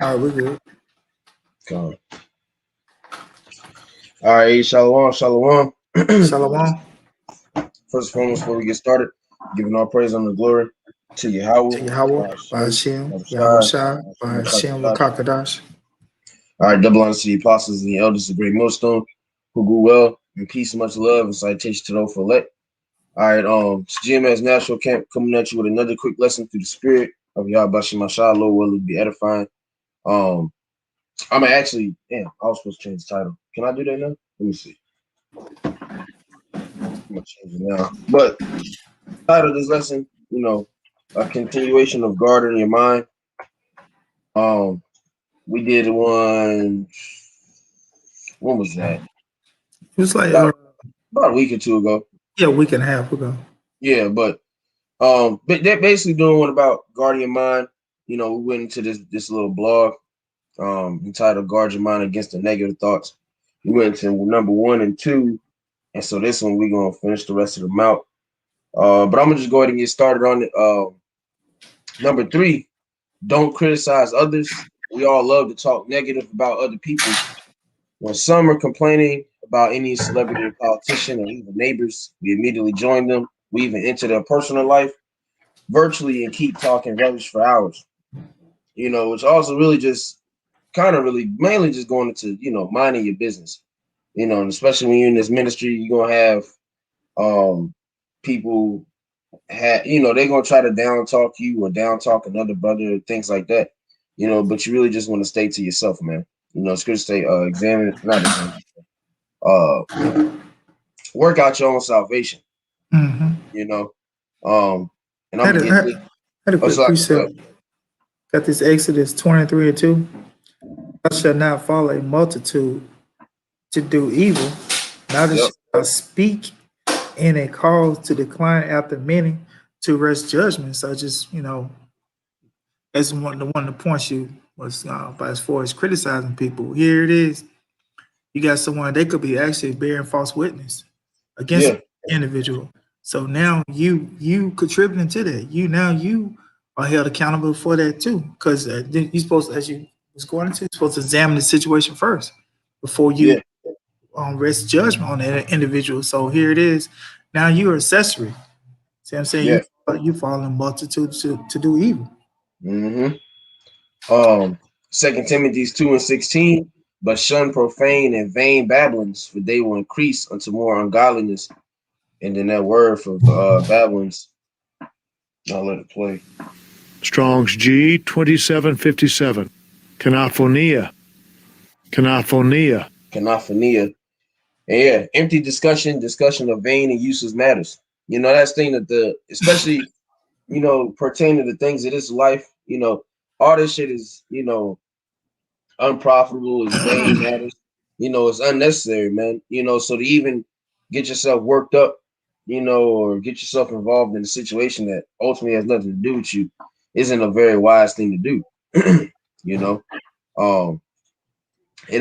All right, we're good. Come. All right, shalom, shalom. Shalom First and foremost, before we get started, giving all praise and the glory to Yahweh, to Yahweh, Hashem, Bahashim, Yahweh Yahushai, Shai, Bahashim, Lakakadash. all right, double honor to the apostles and the elders of the great millstone who grew well in peace, much love, and citation to those for elect. All right, it's GMS National Camp coming at you with another quick lesson through the spirit of Yahweh Shai. Lord will be edifying. I'm actually, damn, I was supposed to change the title. Can I do that now? Let me see. I'm gonna change it now. But title of this lesson, a continuation of guarding your mind. We did one. When was that? It was like About a week or two ago. a week and a half ago. Yeah, but they're basically doing one about guarding your mind. We went into this little blog entitled "Guard Your Mind Against the Negative Thoughts." We went to number 1 and 2, and so this one we're gonna finish the rest of them out. But I'm gonna just go ahead and get started on it. Number 3, don't criticize others. We all love to talk negative about other people. When some are complaining about any celebrity or politician or even neighbors, we immediately join them. We even enter their personal life virtually and keep talking rubbish for hours. Which also really just mainly just going into, minding your business. And especially when you're in this ministry, you're gonna have people they're gonna try to down talk you or down talk another brother, things like that. But you really just want to stay to yourself, man. Scripture say, work out your own salvation. Mm-hmm. And I'm gonna get had a quick precept. Got this Exodus 23 and 2. Thou shalt not follow a multitude to do evil, neither shalt thou speak in a cause to decline after many to rest judgment. So just, as one of the points you was as far as criticizing people. Here it is. You got someone, they could be actually bearing false witness against an individual. So now you contributing to that. You are held accountable for that too, because you're supposed to, as you was going into, you're supposed to examine the situation first before you rest judgment on that individual. So here it is. Now you're accessory. See what I'm saying? You fall in multitude to do evil. Mm-hmm. 2 Timothy 2:16, but shun profane and vain babblings, for they will increase unto more ungodliness. And then that word for babblings, I'll let it play. Strong's G 2757. Canophonia. And empty discussion of vain and useless matters. That's thing that especially, pertaining to things of this life, all this shit is, unprofitable, is vain matters, it's unnecessary, man. So to even get yourself worked up, or get yourself involved in a situation that ultimately has nothing to do with you isn't a very wise thing to do. And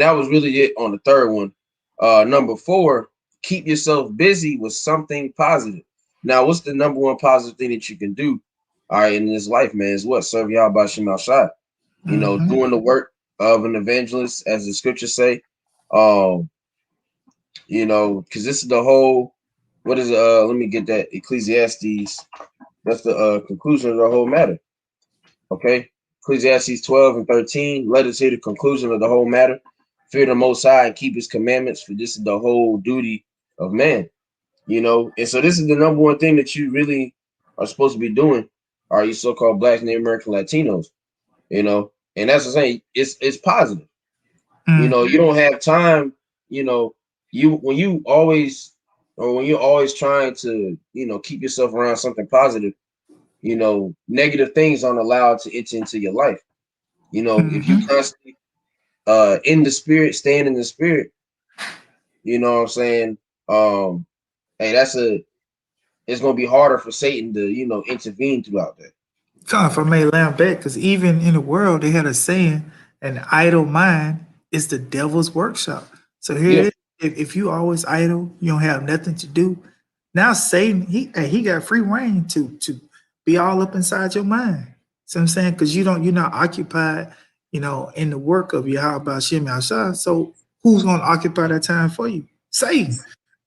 that was really it on the third one. Number 4, keep yourself busy with something positive. Now, what's the number 1 positive thing that you can do, all right, in this life, man, is what? Serve Yahweh Shai Shai. Doing the work of an evangelist, as the scriptures say. Because this is the whole, what is let me get that, Ecclesiastes. That's the conclusion of the whole matter. Okay, Ecclesiastes 12:13. Let us hear the conclusion of the whole matter. Fear the Most High and keep His commandments, for this is the whole duty of man. And so this is the number 1 thing that you really are supposed to be doing. Are you so-called Black, Native American, Latinos? And that's the thing. It's positive. You don't have time. When you're always trying to keep yourself around something positive, negative things aren't allowed to enter into your life. If you constantly in the spirit, staying in the spirit, you know what I'm saying? Hey, it's gonna be harder for Satan to intervene throughout that. If I may lamb back, because even in the world they had a saying, an idle mind is the devil's workshop. So here it is. If you always idle, you don't have nothing to do. Now Satan, he got free reign to be all up inside your mind. So I'm saying, because you're not occupied in the work of Yahweh Shem Yahshua. So who's going to occupy that time for you? Satan.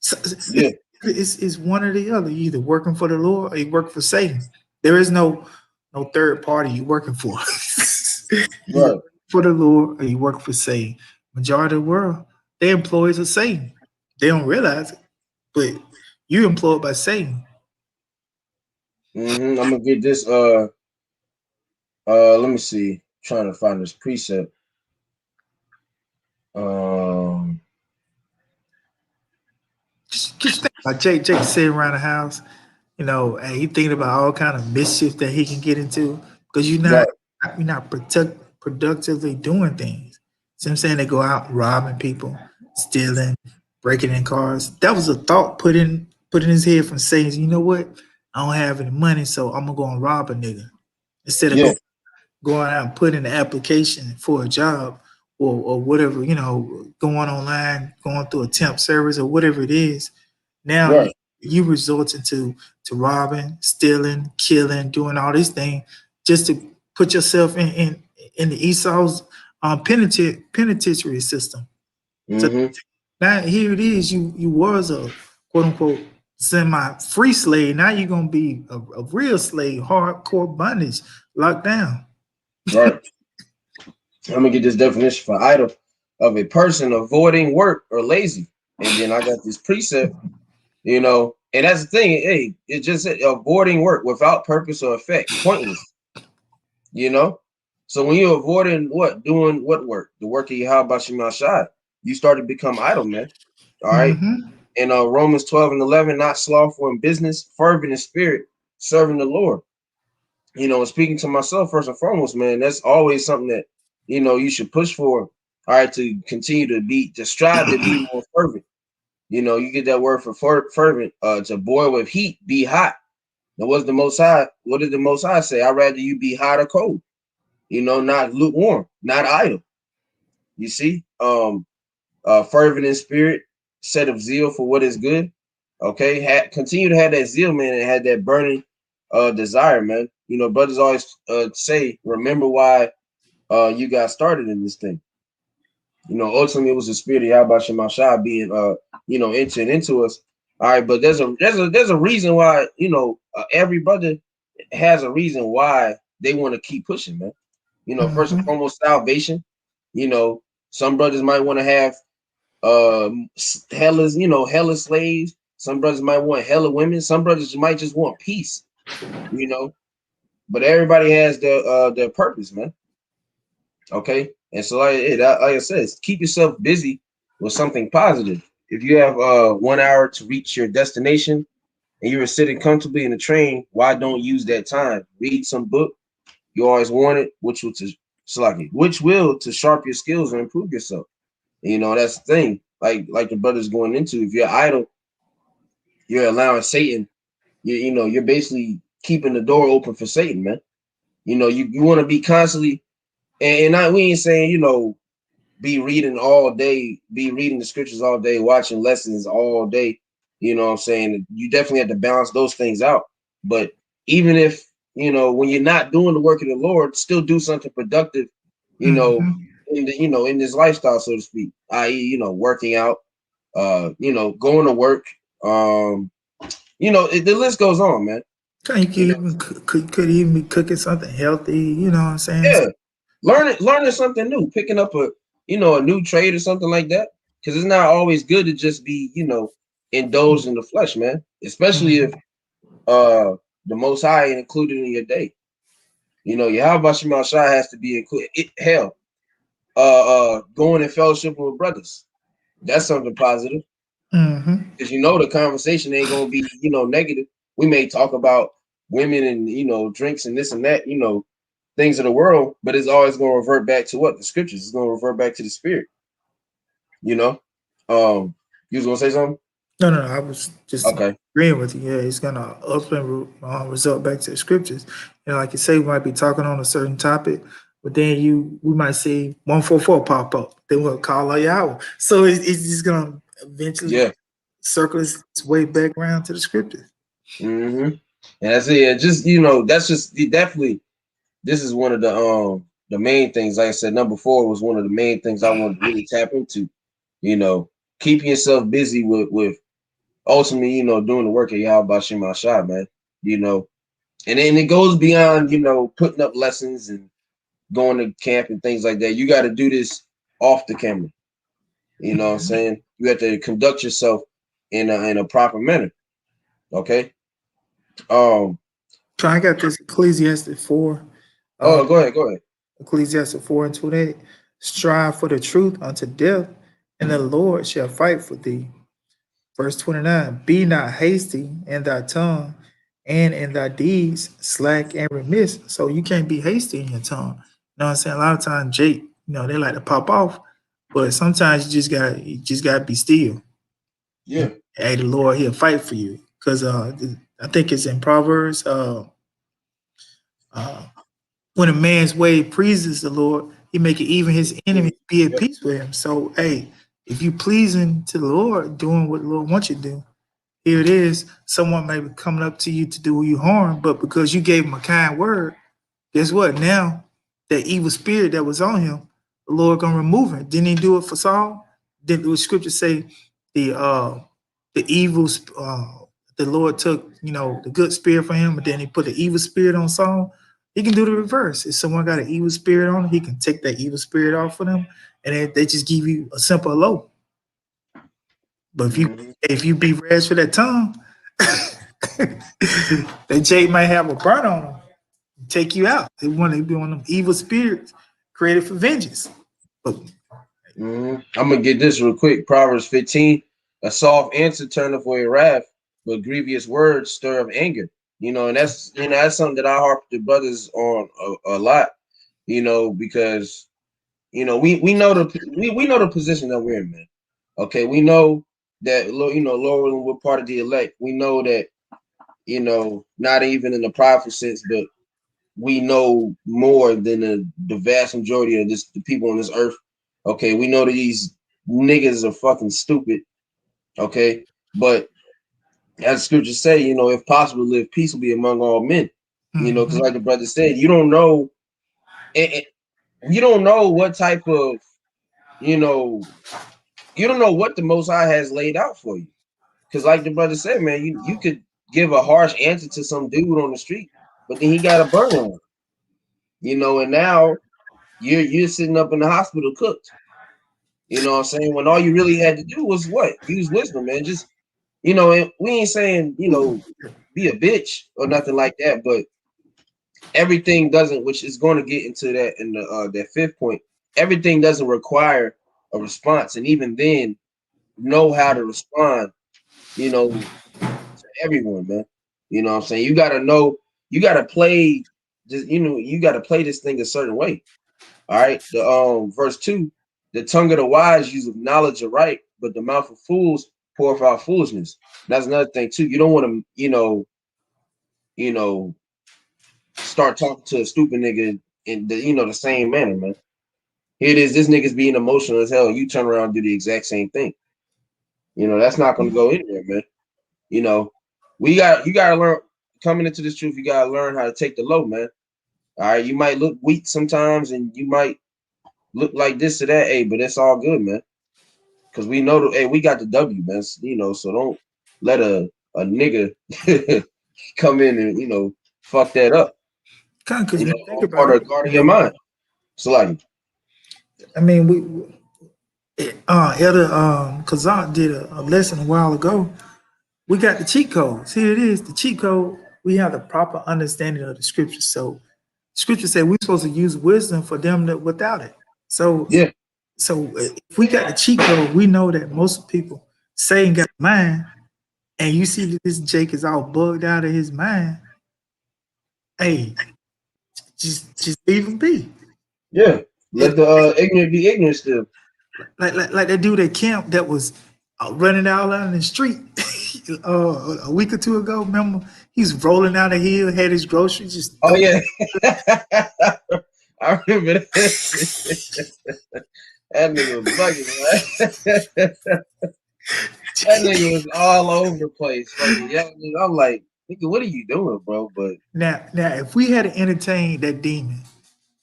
So Yeah. it's one or the other. You either working for the Lord or you work for Satan. There is no third party you working for. You Right. work for the Lord or you work for Satan. Majority of the world, they employees of Satan. They don't realize it, but you employed by Satan. I'm gonna get this. Let me see. Trying to find this precept. Just think about Jake sitting around the house, and he thinking about all kind of mischief that he can get into because Right. you're not productively doing things. See what I'm saying? They go out robbing people, stealing, breaking in cars. That was a thought put in his head from saying, you know what? I don't have any money, so I'm gonna go and rob a nigga instead of Yeah. going out and putting the application for a job or whatever, going online, going through a temp service or whatever it is. Now Right. you resorting to robbing, stealing, killing, doing all these things just to put yourself in the Esau's penitentiary system. So now here it is, you was a quote unquote semi-free slave. Now you're gonna be a real slave, hardcore bondage, locked down. Right. I'm gonna get this definition for idle of a person avoiding work or lazy. And then I got this precept, and that's the thing. Hey, it just said avoiding work without purpose or effect, pointless. So when you're avoiding doing what work? The work of Yahweh Shemashai, you start to become idle, man. All right. Mm-hmm. And Romans 12:11, not slothful in business, fervent in spirit, serving the Lord. And speaking to myself first and foremost, man, that's always something that you should push for. All right, to continue to strive to be more fervent. You get that word for fervent, to boil with heat, be hot. Now, what did the Most High say? I'd rather you be hot or cold, not lukewarm, not idle. You see, fervent in spirit, set of zeal for what is good. Okay, continue to have that zeal, man, and have that burning desire, man. Brothers always say, remember why you got started in this thing. Ultimately it was the spirit of Yahweh Shemashah being entering into us. All right, but there's a reason why every brother has a reason why they want to keep pushing, man. First and Mm-hmm. foremost, salvation. Some brothers might want to have hella slaves. Some brothers might want hella women. Some brothers might just want peace. But everybody has their purpose, man. Okay, and so like I said, keep yourself busy with something positive. If you have 1 hour to reach your destination and you were sitting comfortably in the train, why don't use that time? Read some book you always wanted, which will to sharpen your skills and improve yourself. That's the thing. Like the brother's going into. If you're idle, you're allowing Satan. You're basically keeping the door open for Satan, man. You want to be constantly, we ain't saying be reading all day, be reading the scriptures all day, watching lessons all day. You know what I'm saying? You definitely have to balance those things out. But even if, when you're not doing the work of the Lord, still do something productive, Mm-hmm. in this lifestyle, so to speak, i.e., working out, going to work. The list goes on, man. You could even could even be cooking something healthy. You know what I'm saying? Yeah. Learning something new, picking up a new trade or something like that. Because it's not always good to just be, indulged in the flesh, man. Especially if the Most High ain't included in your day. Yahweh Shema Shai has to be included. Hell, going and fellowship with brothers. That's something positive. Mm-hmm. Because the conversation ain't gonna be, negative. We may talk about women and drinks and this and that, things of the world, but it's always going to revert back to what? The scriptures. It's going to revert back to the spirit. You was going to say something? No, I was just Okay. agreeing with you. Yeah, it's gonna ultimately result back to the scriptures. Like you say, we might be talking on a certain topic, but then we might see 144 pop up. Then we'll call a Yahweh. So it's just gonna eventually Yeah. circle its way back around to the scriptures. And that's it. Just that's just definitely. This is one of the the main things. Like I said, number 4 was one of the main things I wanted to really tap into. Keeping yourself busy with ultimately, doing the work of Yahweh Shem Shai, man. And then it goes beyond, putting up lessons and going to camp and things like that. You got to do this off the camera. You know what I'm saying? You have to conduct yourself in a proper manner. Okay. I got this Ecclesiastes 4. Go ahead. Ecclesiastes 4 and 28. Strive for the truth unto death, and the Lord shall fight for thee. Verse 29. Be not hasty in thy tongue, and in thy deeds slack and remiss. So you can't be hasty in your tongue. You know what I'm saying? A lot of times, Jake, they like to pop off, but sometimes you just gotta be still. Yeah. Hey, the Lord, He'll fight for you. Because I think it's in Proverbs. When a man's way pleases the Lord, He make it even his enemies be at peace with him. So, hey, if you pleasing to the Lord, doing what the Lord wants you to do, here it is. Someone may be coming up to you to do you harm, but because you gave him a kind word, guess what? Now, that evil spirit that was on him, the Lord gonna remove it. Didn't He do it for Saul? Didn't the scripture say the evil the Lord took the good spirit from him, but then He put the evil spirit on Saul? He can do the reverse. If someone got an evil spirit on them, He can take that evil spirit off of them, and they just give you a simple hello. But if you be raised for that tongue, that Jay might have a burn on them, take you out. They want to be one of them evil spirits created for vengeance. But I'm gonna get this real quick. Proverbs 15. A soft answer turneth away wrath, but grievous words stir up anger. And that's something that I harp the brothers on a lot. Because we know the position that we're in, man. Okay, we know that Lord, we're part of the elect. We know that not even in the prideful sense, but we know more than the vast majority of the people on this earth. Okay, we know that these niggas are fucking stupid. Okay, but as the scriptures say, if possible, live peaceably among all men. Because like the brother said, you don't know, you don't know what type of, you don't know what the Most High has laid out for you. Because like the brother said, man, you could give a harsh answer to some dude on the street, but then he got a burn on him. And now you're sitting up in the hospital cooked. You know what I'm saying? When all you really had to do was what? Use wisdom, man. Just, and we ain't saying, be a bitch or nothing like that, but everything doesn't, which is going to get into that in the that 5th point. Everything doesn't require a response, and even then, know how to respond, to everyone, man. You know what I'm saying? You gotta know, you gotta play just, you gotta play this thing a certain way. All right. The verse 2, the tongue of the wise useth knowledge aright, but the mouth of fools poureth out foolishness. That's another thing too. You don't want to, start talking to a stupid nigga in the same manner, man. Here it is, this nigga's being emotional as hell. You turn around and do the exact same thing. That's not gonna go anywhere, man. You gotta learn coming into this truth, you gotta learn how to take the low, man. All right, you might look weak sometimes and you might look like this or that, but it's all good, man. Because we know we got the W, man. So don't let a nigga come in and fuck that up. kind of because Think about it, guard your mind. So like, I mean, Elder Kazak did a lesson a while ago. We got the cheat codes. Here it is, the cheat code. We have the proper understanding of the scriptures. So scripture said we're supposed to use wisdom for them that without it. So yeah. So if we got the cheat code, we know that most people Satan got a mind, and you see that this Jake is all bugged out of his mind. Hey, just leave him be. Yeah. Let the ignorant be ignorant still. Like that dude at camp that was running out on the street a week or two ago. Remember, he's rolling down the hill, had his groceries. Just oh yeah, I remember that. That nigga was bugging, right? That nigga was all over the place. Fucking yelling. I'm like, nigga, what are you doing, bro? But now, if we had to entertain that demon,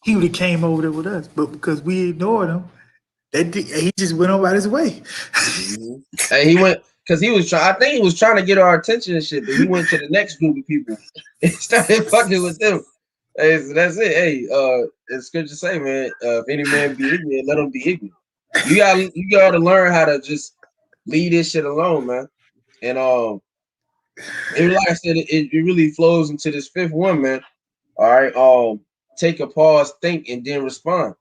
he would have came over there with us, but because we ignored him, he just went on about his way. And he went because he was trying. I think he was trying to get our attention and shit, but he went to the next group of people and started fucking with them. Hey, so that's it. Hey, it's good to say, man. If any man be ignorant, let him be ignorant. You gotta learn how to just leave this shit alone, man. And like I said, it really flows into this fifth one, man. All right. Take a pause, think, and then respond.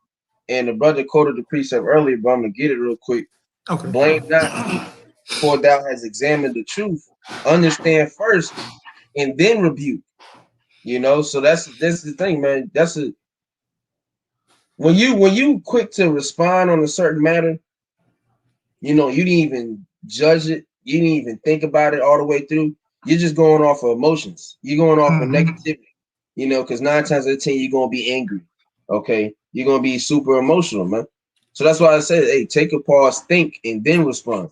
And the brother quoted the precept earlier, but I'm gonna get it real quick. Okay. Blame not, for thou has examined the truth. Understand first, and then rebuke. So that's the thing, man. That's a when you quick to respond on a certain matter, you didn't even judge it, you didn't even think about it all the way through. You're just going off of emotions. You're going off of negativity, because 9 times out of 10 you're gonna be angry. Okay, you're gonna be super emotional, man. So that's why I said, hey, take a pause, think, and then respond.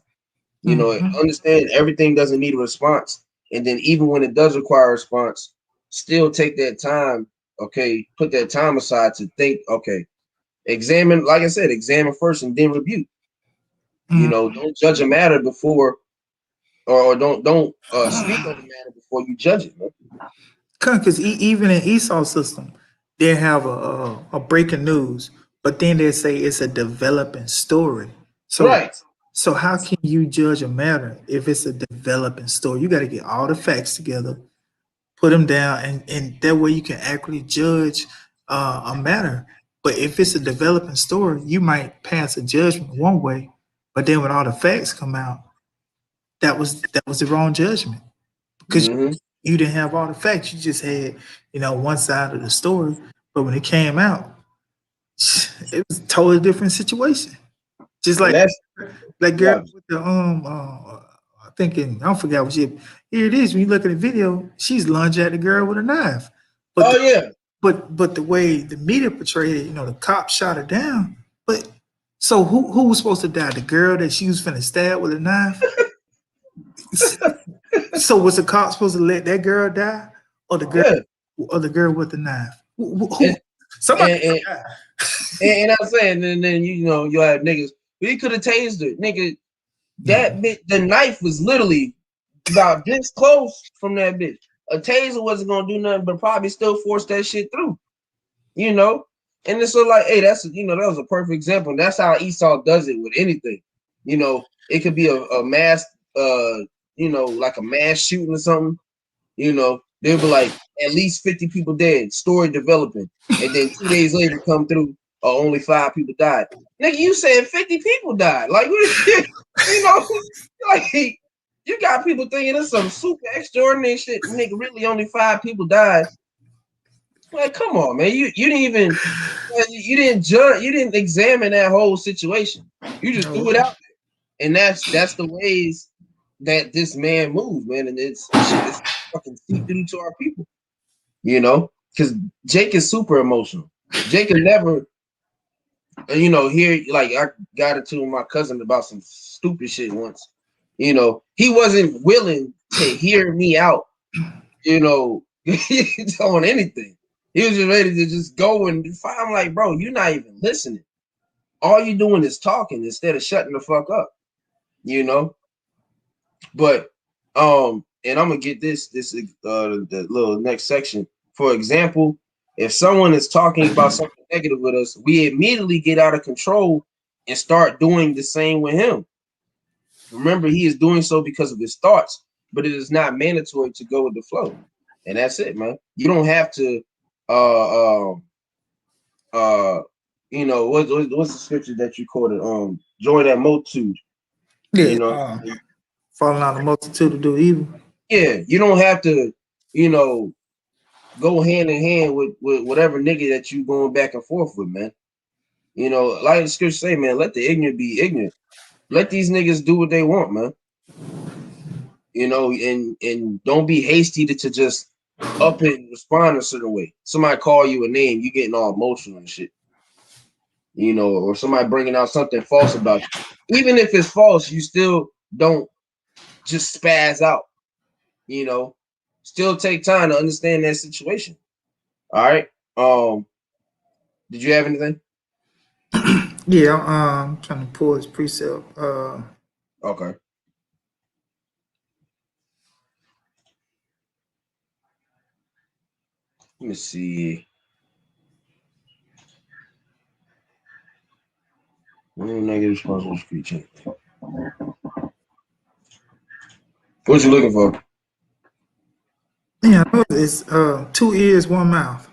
Understand everything doesn't need a response. And then even when it does require a response, still take that time, okay, put that time aside to think, okay, examine, like I said, examine first and then rebuke. Don't judge a matter before, or don't speak on the matter before you judge it, man. Because even in Esau's system, they have a breaking news, but then they say it's a developing story. Right. So how can you judge a matter if it's a developing story? You got to get all the facts together, put them down, and that way you can accurately judge a matter. But if it's a developing story, you might pass a judgment one way, but then when all the facts come out, that was the wrong judgment because you didn't have all the facts. You just had one side of the story. But when it came out, it was a totally different situation. Just like girl with the thinking, I forgot what she. Here it is. When you look at the video, she's lunging at the girl with a knife. But but the way the media portrayed it, the cop shot her down. But so who was supposed to die? The girl that she was finna stab with a knife. So was the cop supposed to let that girl die, or the girl with the knife? Somebody. And I'm saying, and then you have niggas. He could have tased her, nigga. That bitch, the knife was literally about this close from that bitch. A taser wasn't gonna do nothing, but probably still force that shit through. And it's so like, hey, that was a perfect example. And that's how Esau does it with anything. It could be a mass, like a mass shooting or something. They'll be like at least 50 people dead, story developing, and then 2 days later come through, only 5 people died. Nigga, you said 50 people died. Like, like you got people thinking it's some super extraordinary shit. Nigga, really only 5 people died. Like, come on, man. You didn't judge, you didn't examine that whole situation. You just threw it out there. And that's the ways that this man moves, man. And it's fucking seep through to our people. Because Jake is super emotional. Jake could never, hear, like, I got into my cousin about some stupid shit once. He wasn't willing to hear me out, on anything. He was just ready to just go and fight. I'm like, bro, you're not even listening. All you're doing is talking instead of shutting the fuck up, But and I'm gonna get this the little next section. For example, if someone is talking about something negative with us, we immediately get out of control and start doing the same with him. Remember, he is doing so because of his thoughts, but it is not mandatory to go with the flow. And that's it, man. You don't have to what's the scripture that you quoted? Join that multitude. Yeah, falling out of multitude to do evil. Yeah, you don't have to, go hand in hand with whatever nigga that you going back and forth with, man. Like the scripture say, man, let the ignorant be ignorant. Let these niggas do what they want, man. And don't be hasty to just up and respond a certain way. Somebody call you a name, you getting all emotional and shit. Or somebody bringing out something false about you. Even if it's false, you still don't just spaz out. Still take time to understand that situation. All right. Did you have anything? Yeah, I'm trying to pull his precept. Okay. Let me see. Negative responsible speech. What you looking for? Yeah, I know it's 2 ears, 1 mouth.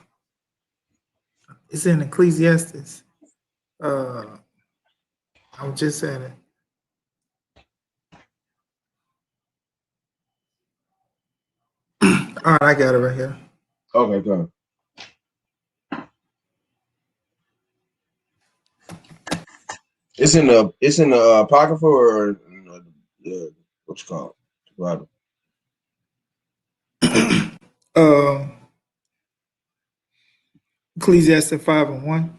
It's in Ecclesiastes. I was just saying it. All right, I got it right here. Okay, go ahead. It's in the apocrypha or what you call it? Bible. Ecclesiastes 5:1.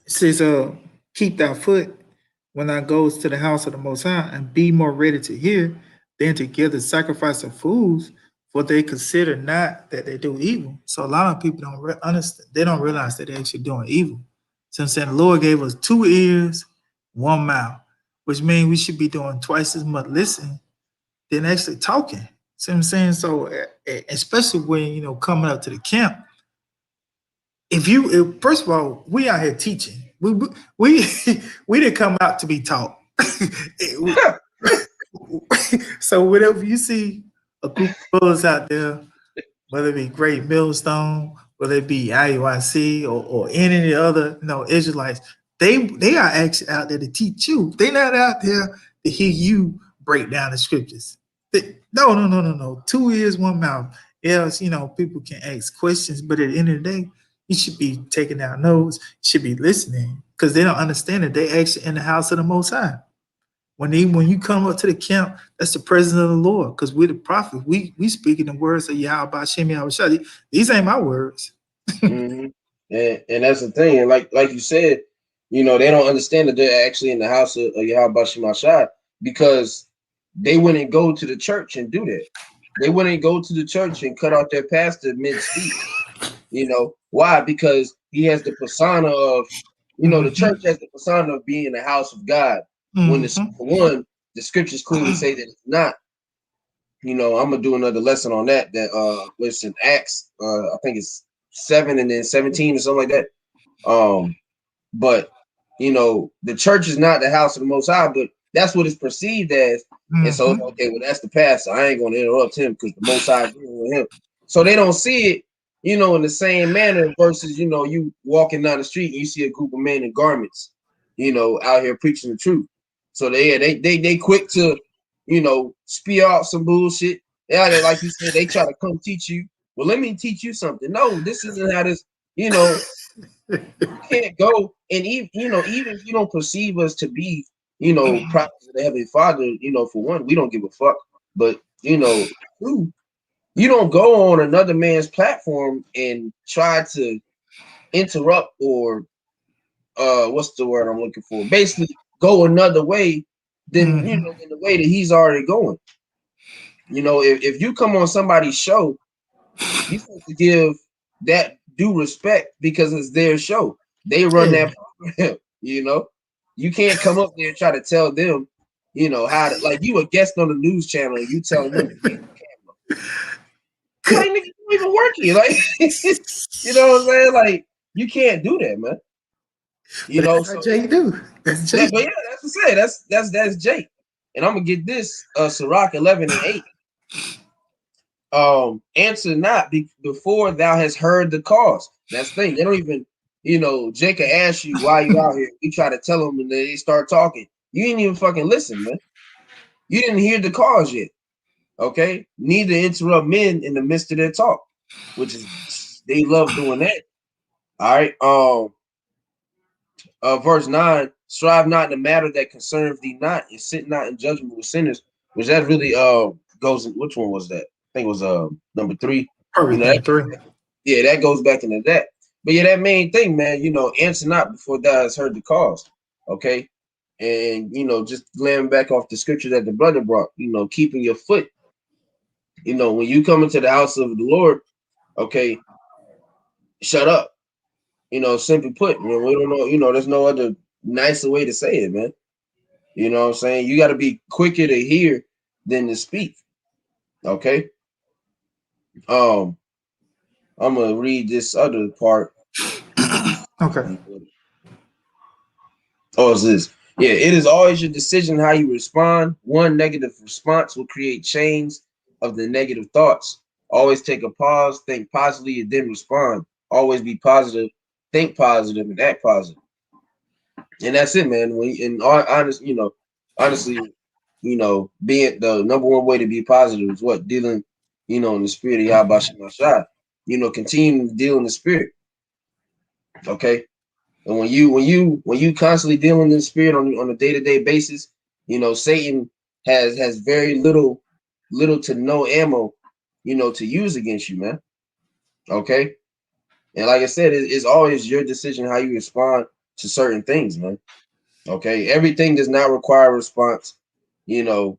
It says, keep thy foot when thou goes to the house of the Most High, and be more ready to hear than to give the sacrifice of fools, for they consider not that they do evil. So a lot of people don't understand. They don't realize that they're actually doing evil. So I'm saying the Lord gave us 2 ears, 1 mouth, which means we should be doing twice as much listening than actually talking. See what I'm saying? So especially when coming up to the camp, if first of all, we out here teaching. We we didn't come out to be taught. So whenever you see a group of brothers out there, whether it be Great Millstone, whether it be IUIC or any other Israelites, they are actually out there to teach you. They're not out there to hear you break down the scriptures. No. 2 ears, 1 mouth. Else, people can ask questions, but at the end of the day, you should be taking down notes, you should be listening, because they don't understand that they actually in the house of the Most High. When you come up to the camp, that's the presence of the Lord. Because we're the prophet. We speaking the words of Yahweh Shem Yahweh. These ain't my words. Mm-hmm. And that's the thing. And like you said, they don't understand that they're actually in the house of Yahweh Shemashai, because they wouldn't go to the church and do that. They wouldn't go to the church and cut out their pastor mid-speech. Why? Because he has the persona of, the church has the persona of being the house of God. When the scriptures clearly say that it's not. I'm gonna do another lesson on that. Listen, Acts, I think it's 7 and then 17 or something like that. But the church is not the house of the Most High, but that's what it's perceived as. And so, okay, well, that's the pastor. I ain't gonna interrupt him because the Most High dealing with him. So they don't see it, in the same manner versus, you walking down the street and you see a group of men in garments, out here preaching the truth. So they quick to, spew out some bullshit. Yeah, like you said, they try to come teach you. Well, let me teach you something. No, this isn't how this, you can't go, and even if you don't perceive us to be, prophets of the Heavenly Father, for one, we don't give a fuck. But two, you don't go on another man's platform and try to interrupt or what's the word I'm looking for? Basically, go another way than in the way that he's already going. If you come on somebody's show, you have to give that due respect because it's their show. They run that program, You can't come up there and try to tell them, how to, like, you a guest on the news channel and you telling them to get the camera. Like, nigga, you even working. Like, you know what I'm saying? Like, you can't do that, man. That's how Jake do. That's Jake. But yeah, that's what I say. That's Jake. And I'm gonna get this Sirach 11 and 8. Answer not before thou hast heard the cause. That's the thing. They don't even, Jacob asks you why you out here. You try to tell them and they start talking. You didn't even fucking listen, man. You didn't hear the cause yet. Okay. Neither interrupt men in the midst of their talk, which is they love doing that. All right. Verse 9, strive not in the matter that concerneth thee not, and sit not in judgment with sinners, which that really goes in, which one was that? I think it was number 3. Number 3. Yeah, that goes back into that. But yeah, that main thing, man, answer not before thou hast heard the cause. Okay. And just laying back off the scripture that the brother brought, keeping your foot. When you come into the house of the Lord, okay, shut up. simply put, man, we don't know, there's no other nicer way to say it, man. You know what I'm saying? You got to be quicker to hear than to speak. Okay. I'm gonna read this other part. Okay. Oh, it's this. Yeah, it is always your decision how you respond. One negative response will create chains of the negative thoughts. Always take a pause, think positively, and then respond. Always be positive, think positive, and act positive. And that's it, man. Honestly, being the number one way to be positive is what dealing, in the spirit of Yahweh Shemashah. Continue to deal in the spirit. Okay. And when you constantly dealing in the spirit on a day-to-day basis, Satan has very little to no ammo, to use against you, man. Okay. And like I said, it's always your decision how you respond to certain things, man. Okay. Everything does not require a response, ignore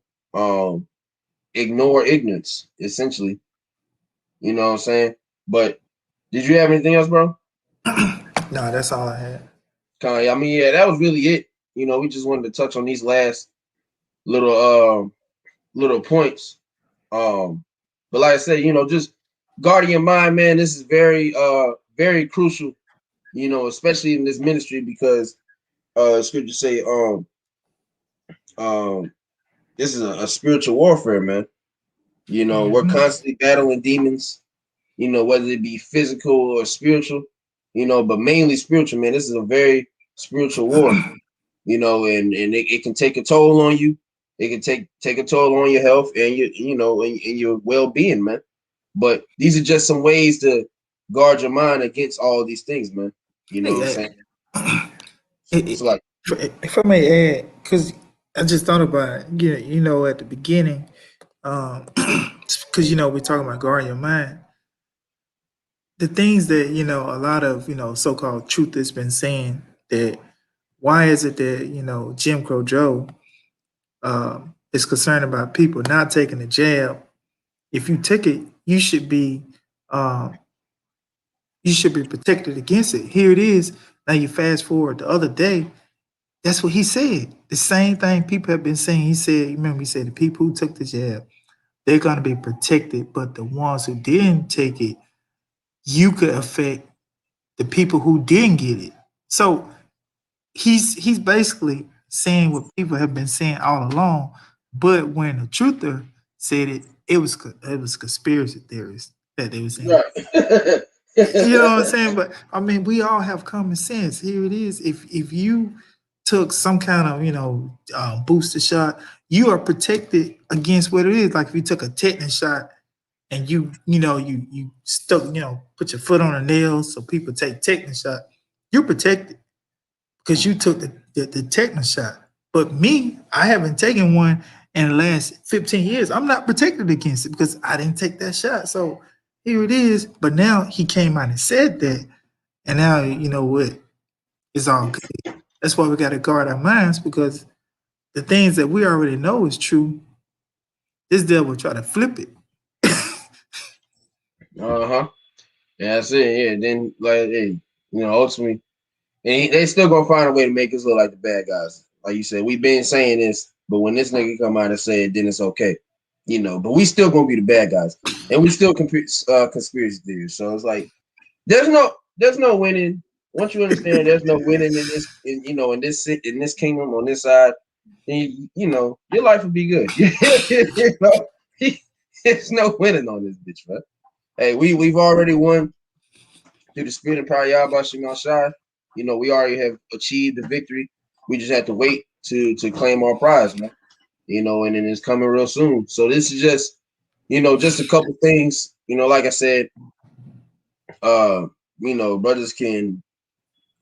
ignorance, essentially. You know what I'm saying? But did you have anything else, bro? No, that's all I had. I mean, yeah, that was really it. We just wanted to touch on these last little points. But like I said, just guarding your mind, man. This is very crucial. Especially in this ministry because scripture say um this is a spiritual warfare, man. We're constantly battling demons. Whether it be physical or spiritual. But mainly spiritual, man. This is a very spiritual war. And it can take a toll on you. It can take a toll on your health and and your well-being, man. But these are just some ways to guard your mind against all these things, man. You know what I'm saying? It's like, If I may add, because I just thought about it, at the beginning, because we're talking about guarding your mind. The things that a lot of so-called truth has been saying that why is it that Jim Crow Joe is concerned about people not taking the jab. If you take it, um, you should be protected against it. Here it is. Now you fast forward the other day. That's what he said. The same thing people have been saying. He said, remember, he said the people who took the jab, they're going to be protected, but the ones who didn't take it, you could affect the people who didn't get it. So he's basically saying what people have been saying all along, but when the truther said it, it was conspiracy theorists that they were saying. right. You know what I'm saying? But I mean, we all have common sense. Here it is. If you took some kind of booster shot, you are protected against what it is. Like if you took a tetanus shot and you stuck put your foot on a nail, so people take tetanus shot. You're protected because you took the tetanus shot. But me, I haven't taken one in the last 15 years. I'm not protected against it because I didn't take that shot. So here it is. But now he came out and said that. And now, you know what? It's all good. That's why we got to guard our minds because the things that we already know is true, this devil try to flip it. Uh-huh. Yeah, that's it. Yeah. Then like hey, ultimately, and they still gonna find a way to make us look like the bad guys. Like you said, we've been saying this, but when this nigga come out and say it, then it's okay. But we still gonna be the bad guys. And we still conspiracy theories. So it's like there's no winning. Once you understand there's no winning in this in this kingdom on this side, then your life will be good. There's no winning on this bitch, man. Hey, we've already won through the spirit and power of Yahweh Shema Shai. We already have achieved the victory. We just have to wait to claim our prize, man. And then it's coming real soon. So this is just a couple things. Like I said, brothers can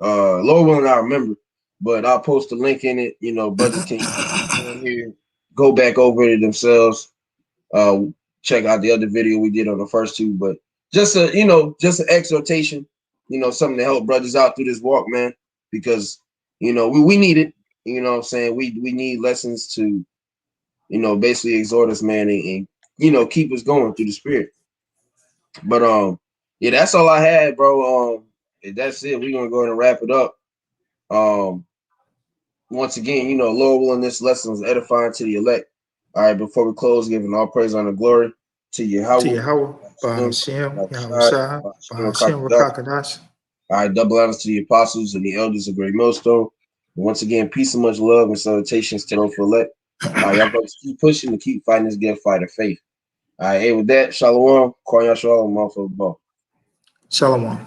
Lord willing, I remember, but I'll post a link in it. Brothers can here, go back over it themselves. Check out the other video we did on the first two, but just just an exhortation, something to help brothers out through this walk, man, because we need it. What I'm saying? We need lessons to basically exhort us, man, and keep us going through the spirit. But yeah, that's all I had, bro. that's it. We're gonna go ahead and wrap it up. Once again, you know, Lord willing, this lesson was edifying to the elect. All right, before we close, giving all praise, honor, glory to Yahweh. To Yahweh, Bahashem, Yahushua, Bahashem, Rakakadash. All right, double honors to the apostles and the elders of Great Millstone. Once again, peace and much love and salutations to those for elect. All right, y'all brothers keep pushing and keep fighting this good fight of faith. All right, hey, with that, Shalom, Kwanya Shalom, motherfucker. Shalom.